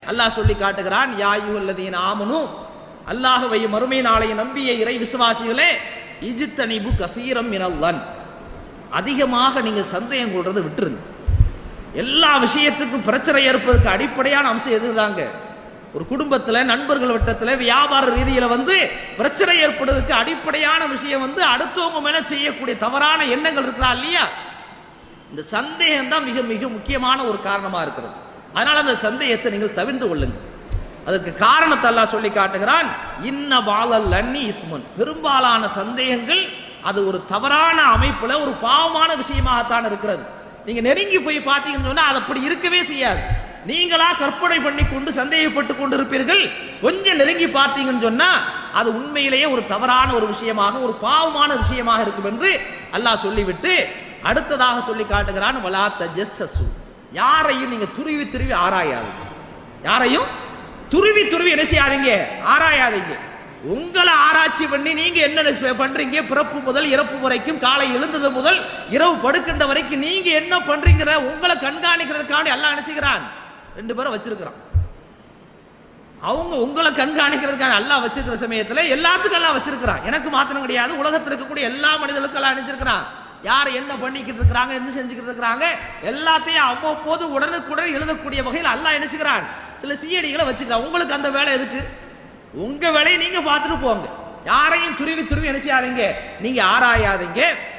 அல்லாஹ் சொல்லி காட்டுகிறான், யா அய்யுஹல்லதீன ஆமனூ, அல்லாஹ்வை மறுமை நாளை நம்பிய இறை விசுவாசிகளே, இஜ்தனிபு கஸீரம் மினல்-லன், அதிகமாக நீங்க சந்தேகம் கொள்றதை விட்டுருங்க. எல்லா விஷயத்துக்கும் பிரச்சனை ஏற்பதற்கு அடிப்படையான அம்சம் எதுதாங்க? ஒரு குடும்பத்தில், நண்பர்கள் வட்டத்தில், வியாபார ரீதியில் பிரச்சனை ஏற்படுறதுக்கு அடிப்படையான விஷயம் அடுத்தவங்க மேல செய்யக்கூடிய தவறான எண்ணங்கள் இருக்குதா இல்லையா? இந்த சந்தேகம் தான் மிக மிக முக்கியமான ஒரு காரணமா இருக்கிறது. அதனால அந்த சந்தேகத்தை நீங்கள் தவிர்த்து கொள்ளுங்க. அதற்கு காரணத்தை அல்லாஹ் சொல்லி காட்டுகிறான், இன்ன பாலல்லன்னி இஸ்முன், பெரும்பாலான சந்தேகங்கள் அது ஒரு தவறான அமைப்புல ஒரு பாவமான விஷயமாகத்தான் இருக்கிறது. நீங்க நெருங்கி போய் பார்த்தீங்கன்னு சொன்னா அது அப்படி இருக்கவே செய்யாது. நீங்களா கற்பனை பண்ணி கொண்டு சந்தேகப்பட்டு கொண்டு இருப்பீர்கள். கொஞ்சம் நெருங்கி பார்த்தீங்கன்னு சொன்னா அது உண்மையிலேயே ஒரு தவறான ஒரு விஷயமாக, ஒரு பாவமான விஷயமாக இருக்கும் என்று அல்லாஹ் சொல்லிவிட்டு அடுத்ததாக சொல்லி காட்டுகிறான், வலா தஜஸ்ஸசு, யாரையும் நீங்க துருவி துருவி ஆராயாதீங்க. யாரையும் துருவி துருவி என்ன செய்யாதீங்க? ஆராயாதீங்க. உங்களை ஆராய்ச்சி பண்ணி நீங்க என்ன பண்றீங்க, பிறப்பு முதல் இறப்பு வரைக்கும், காலை எழுந்தது முதல் இரவு படுக்கின்ற வரைக்கும் நீங்க என்ன பண்றீங்க, உங்களை கண்காணிக்கிறதுக்காண்டி அல்லாஹ் என்ன செய்கிறான்? 2 பேரை வச்சிருக்கிறான். அவங்க உங்களை கண்காணிக்கிறதுக்கான அல்லாஹ் வச்சிருக்கிற சமயத்துல எல்லாத்துக்கும் எல்லாம் வச்சிருக்கிறான். எனக்கு மாத்திரம் கிடையாது, உலகத்தில் இருக்கக்கூடிய எல்லா மனிதர்களுக்கும் எல்லாம் நினைச்சிருக்கிறான். யார் என்ன பண்ணிக்கிட்டு இருக்கிறாங்க, என்ன செஞ்சுக்கிட்டு இருக்கிறாங்க, எல்லாத்தையும் அவ்வப்போது உடனுக்குடன் எழுதக்கூடிய வகையில் அல்லாஹ் என்ன செய்கிறான்? சில சிஐடிகளை வச்சுக்கிறான். உங்களுக்கு அந்த வேலை எதுக்கு? உங்க வேலையை நீங்க பார்த்துட்டு போங்க. யாரையும் துருவி துருவி என்ன செய்யாதீங்க, நீங்க ஆராயாதீங்க.